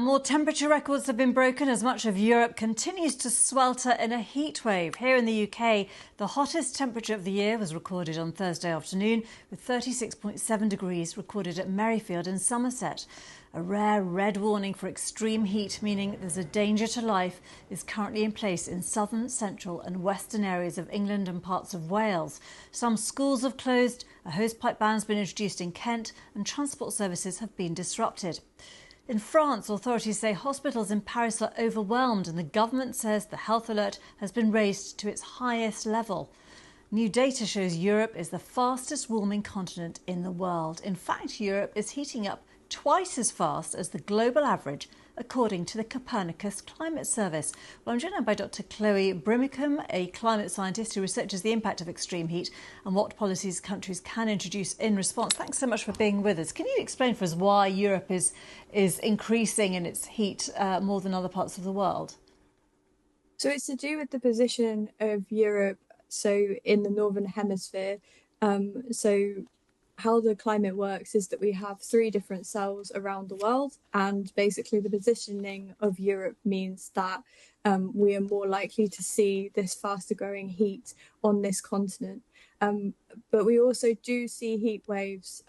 More temperature records have been broken as much of Europe continues to swelter in a heat wave. Here in the UK, the hottest temperature of the year was recorded on Thursday afternoon, with 36.7 degrees recorded at Merrifield in Somerset. A rare red warning for extreme heat, meaning there's a danger to life, is currently in place in southern, central and western areas of England and parts of Wales. Some schools have closed, a hosepipe ban has been introduced in Kent and transport services have been disrupted. In France, authorities say hospitals in Paris are overwhelmed and the government says the health alert has been raised to its highest level. New data shows Europe is the fastest warming continent in the world. In fact, Europe is heating up twice as fast as the global average, according to the Copernicus Climate Service. Well, I'm joined now by Dr. Chloe Brimicombe, a climate scientist who researches the impact of extreme heat and what policies countries can introduce in response. Thanks so much for being with us. Can you explain for us why Europe is increasing in its heat more than other parts of the world? So it's to do with the position of Europe, so in the Northern Hemisphere. So how the climate works is that we have three different cells around the world, and basically the positioning of Europe means that we are more likely to see this faster growing heat on this continent. But we also do see heat waves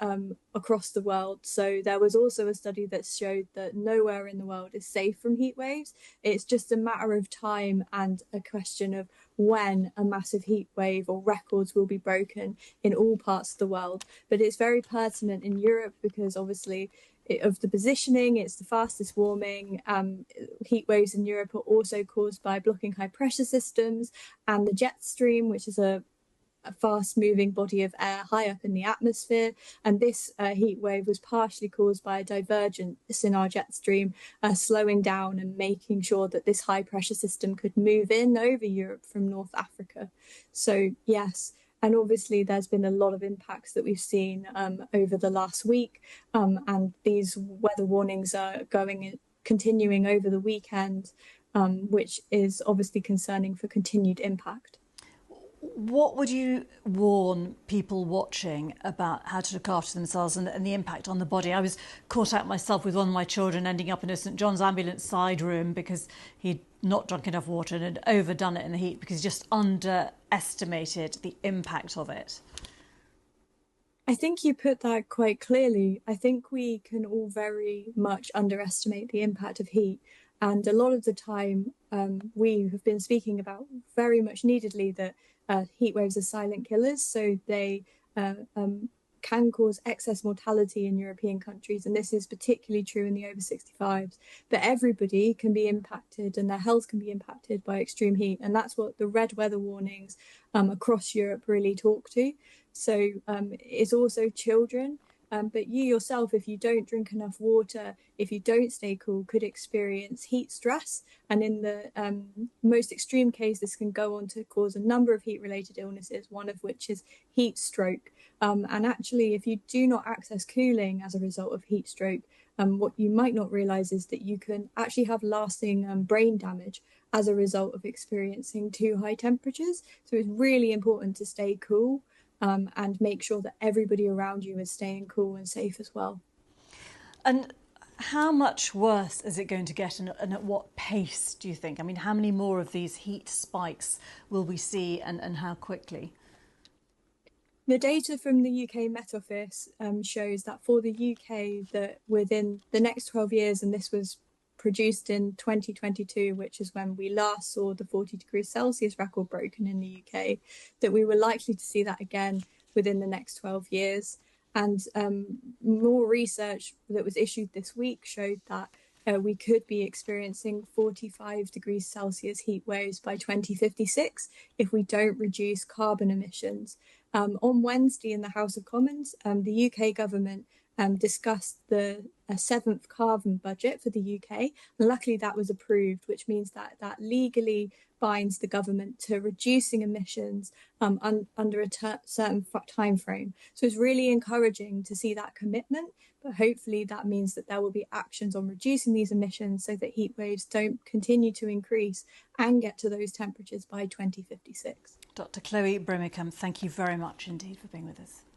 across the world. So there was also a study that showed that nowhere in the world is safe from heat waves. It's just a matter of time and a question of when a massive heat wave or records will be broken in all parts of the world. But it's very pertinent in Europe because obviously of the positioning, it's the fastest warming. Heat waves in Europe are also caused by blocking high pressure systems and the jet stream, which is a fast moving body of air high up in the atmosphere. And this heat wave was partially caused by a divergence in our jet stream, slowing down and making sure that this high pressure system could move in over Europe from North Africa. So yes, and obviously there's been a lot of impacts that we've seen over the last week, and these weather warnings are continuing over the weekend, which is obviously concerning for continued impact. What would you warn people watching about how to look after themselves and the impact on the body? I was caught out myself with one of my children ending up in a St John's ambulance side room because he'd not drunk enough water and had overdone it in the heat because he just underestimated the impact of it. I think you put that quite clearly. I think we can all very much underestimate the impact of heat. And a lot of the time, we have been speaking about very much neededly that heat waves are silent killers. So they can cause excess mortality in European countries. And this is particularly true in the over 65s. But everybody can be impacted and their health can be impacted by extreme heat. And that's what the red weather warnings across Europe really talk to. So it's also children. But you yourself, if you don't drink enough water, if you don't stay cool, could experience heat stress. And in the most extreme case, this can go on to cause a number of heat-related illnesses, one of which is heat stroke. And actually, if you do not access cooling as a result of heat stroke, what you might not realize is that you can actually have lasting brain damage as a result of experiencing too high temperatures. So it's really important to stay cool. And make sure that everybody around you is staying cool and safe as well. And how much worse is it going to get and at what pace do you think? I mean, how many more of these heat spikes will we see and how quickly? The data from the UK Met Office shows that for the UK, that within the next 12 years, and this was produced in 2022, which is when we last saw the 40 degrees Celsius record broken in the UK, that we were likely to see that again within the next 12 years. And more research that was issued this week showed that we could be experiencing 45 degrees Celsius heat waves by 2056 if we don't reduce carbon emissions. On Wednesday in the House of Commons, the UK government discussed the seventh carbon budget for the UK. And luckily that was approved, which means that that legally binds the government to reducing emissions under a certain time frame. So it's really encouraging to see that commitment, but hopefully that means that there will be actions on reducing these emissions so that heat waves don't continue to increase and get to those temperatures by 2056. Dr. Chloe Brimicombe, thank you very much indeed for being with us.